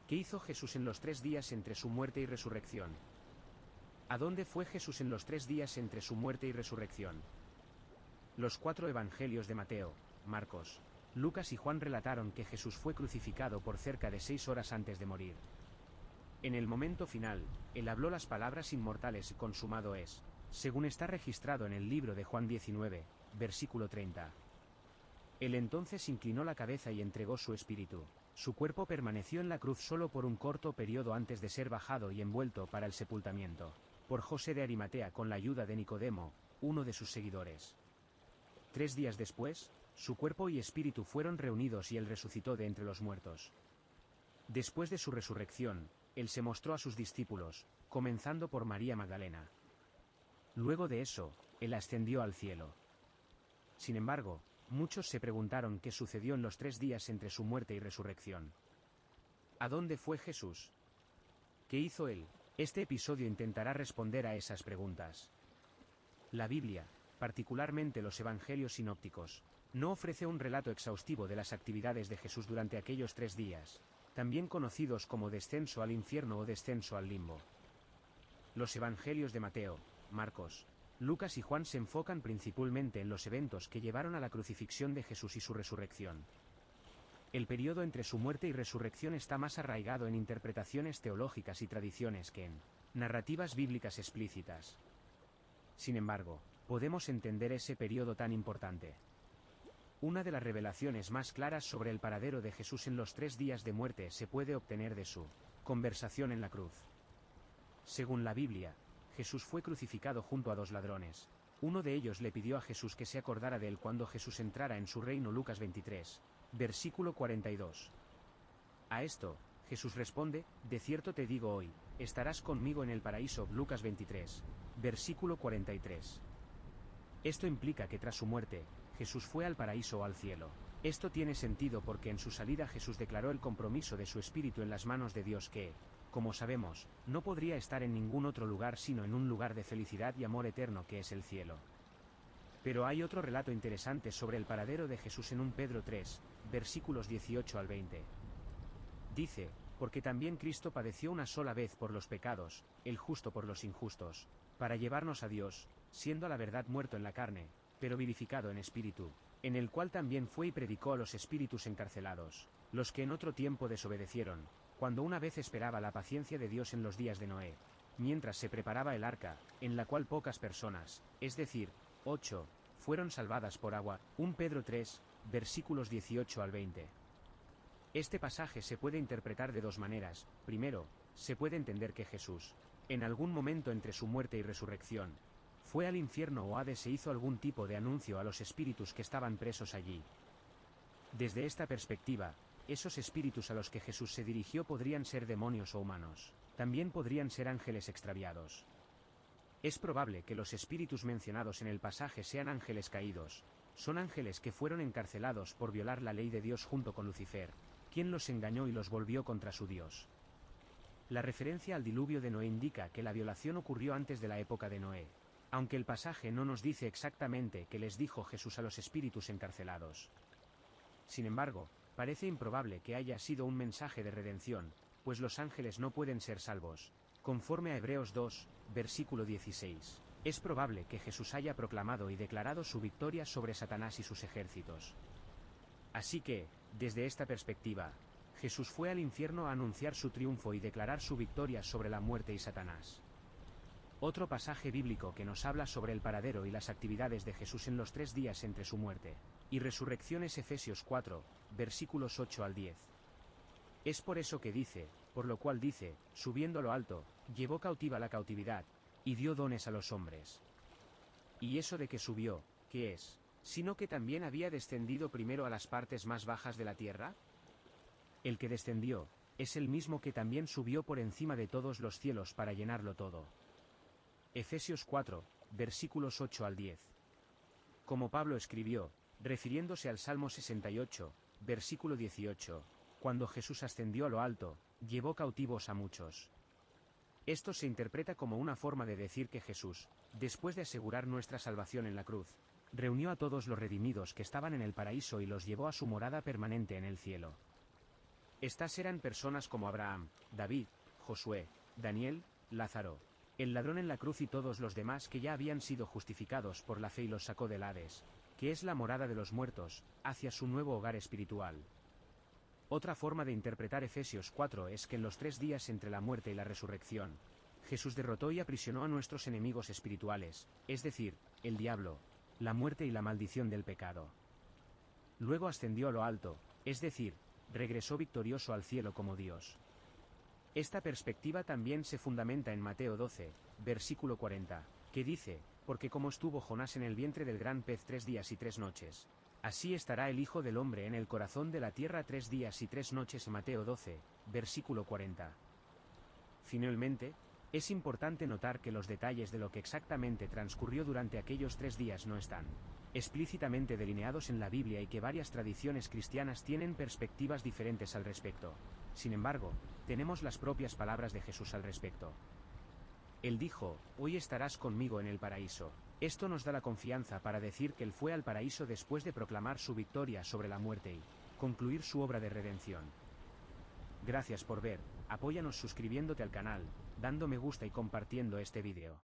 ¿Qué hizo Jesús en los 3 días entre su muerte y resurrección? ¿A dónde fue Jesús en los 3 días entre su muerte y resurrección? Los 4 evangelios de Mateo, Marcos, Lucas y Juan relataron que Jesús fue crucificado por cerca de 6 horas antes de morir. En el momento final, él habló las palabras inmortales «consumado es», según está registrado en el libro de Juan 19, versículo 30. Él entonces inclinó la cabeza y entregó su espíritu. Su cuerpo permaneció en la cruz solo por un corto periodo antes de ser bajado y envuelto para el sepultamiento por José de Arimatea con la ayuda de Nicodemo, uno de sus seguidores. 3 días después, su cuerpo y espíritu fueron reunidos y él resucitó de entre los muertos. Después de su resurrección, él se mostró a sus discípulos, comenzando por María Magdalena. Luego de eso, él ascendió al cielo. Sin embargo, muchos se preguntaron qué sucedió en los 3 días entre su muerte y resurrección. ¿A dónde fue Jesús? ¿Qué hizo él? Este episodio intentará responder a esas preguntas. La Biblia, particularmente los evangelios sinópticos, no ofrece un relato exhaustivo de las actividades de Jesús durante aquellos 3 días, también conocidos como descenso al infierno o descenso al limbo. Los evangelios de Mateo, Marcos, Lucas y Juan se enfocan principalmente en los eventos que llevaron a la crucifixión de Jesús y su resurrección. El periodo entre su muerte y resurrección está más arraigado en interpretaciones teológicas y tradiciones que en narrativas bíblicas explícitas. Sin embargo, podemos entender ese periodo tan importante. Una de las revelaciones más claras sobre el paradero de Jesús en los 3 días de muerte se puede obtener de su conversación en la cruz. Según la Biblia, Jesús fue crucificado junto a 2 ladrones. Uno de ellos le pidió a Jesús que se acordara de él cuando Jesús entrara en su reino. Lucas 23, versículo 42. A esto, Jesús responde: de cierto te digo hoy, estarás conmigo en el paraíso. Lucas 23, versículo 43. Esto implica que tras su muerte, Jesús fue al paraíso o al cielo. Esto tiene sentido porque en su salida Jesús declaró el compromiso de su espíritu en las manos de Dios que, como sabemos, no podría estar en ningún otro lugar sino en un lugar de felicidad y amor eterno que es el cielo. Pero hay otro relato interesante sobre el paradero de Jesús en 1 Pedro 3, versículos 18 al 20. Dice: porque también Cristo padeció una sola vez por los pecados, el justo por los injustos, para llevarnos a Dios, siendo a la verdad muerto en la carne, pero vivificado en espíritu, en el cual también fue y predicó a los espíritus encarcelados, los que en otro tiempo desobedecieron, cuando una vez esperaba la paciencia de Dios en los días de Noé, mientras se preparaba el arca, en la cual pocas personas, es decir, 8, fueron salvadas por agua. 1 Pedro 3, versículos 18 al 20. Este pasaje se puede interpretar de 2 maneras. Primero, se puede entender que Jesús, en algún momento entre su muerte y resurrección, fue al infierno o Hades e hizo algún tipo de anuncio a los espíritus que estaban presos allí. Desde esta perspectiva, esos espíritus a los que Jesús se dirigió podrían ser demonios o humanos, también podrían ser ángeles extraviados. Es probable que los espíritus mencionados en el pasaje sean ángeles caídos, son ángeles que fueron encarcelados por violar la ley de Dios junto con Lucifer, quien los engañó y los volvió contra su Dios. La referencia al diluvio de Noé indica que la violación ocurrió antes de la época de Noé, aunque el pasaje no nos dice exactamente qué les dijo Jesús a los espíritus encarcelados. Sin embargo, parece improbable que haya sido un mensaje de redención, pues los ángeles no pueden ser salvos, conforme a Hebreos 2, versículo 16. Es probable que Jesús haya proclamado y declarado su victoria sobre Satanás y sus ejércitos. Así que, desde esta perspectiva, Jesús fue al infierno a anunciar su triunfo y declarar su victoria sobre la muerte y Satanás. Otro pasaje bíblico que nos habla sobre el paradero y las actividades de Jesús en los 3 días entre su muerte y resurrección es Efesios 4, versículos 8 al 10. Es por eso que dice, por lo cual dice, subiendo a lo alto, llevó cautiva la cautividad, y dio dones a los hombres. ¿Y eso de que subió, qué es? ¿Sino que también había descendido primero a las partes más bajas de la tierra? El que descendió, es el mismo que también subió por encima de todos los cielos para llenarlo todo. Efesios 4, versículos 8 al 10. Como Pablo escribió, refiriéndose al Salmo 68, versículo 18, cuando Jesús ascendió a lo alto, llevó cautivos a muchos. Esto se interpreta como una forma de decir que Jesús, después de asegurar nuestra salvación en la cruz, reunió a todos los redimidos que estaban en el paraíso y los llevó a su morada permanente en el cielo. Estas eran personas como Abraham, David, Josué, Daniel, Lázaro, el ladrón en la cruz y todos los demás que ya habían sido justificados por la fe y los sacó del Hades, que es la morada de los muertos, hacia su nuevo hogar espiritual. Otra forma de interpretar Efesios 4 es que en los 3 días entre la muerte y la resurrección, Jesús derrotó y aprisionó a nuestros enemigos espirituales, es decir, el diablo, la muerte y la maldición del pecado. Luego ascendió a lo alto, es decir, regresó victorioso al cielo como Dios. Esta perspectiva también se fundamenta en Mateo 12, versículo 40, que dice, porque como estuvo Jonás en el vientre del gran pez 3 días y 3 noches, así estará el Hijo del Hombre en el corazón de la tierra 3 días y 3 noches. Mateo 12, versículo 40. Finalmente, es importante notar que los detalles de lo que exactamente transcurrió durante aquellos 3 días no están explícitamente delineados en la Biblia y que varias tradiciones cristianas tienen perspectivas diferentes al respecto. Sin embargo, tenemos las propias palabras de Jesús al respecto. Él dijo, hoy estarás conmigo en el paraíso. Esto nos da la confianza para decir que Él fue al paraíso después de proclamar su victoria sobre la muerte y concluir su obra de redención. Gracias por ver, apóyanos suscribiéndote al canal, dando me gusta y compartiendo este vídeo.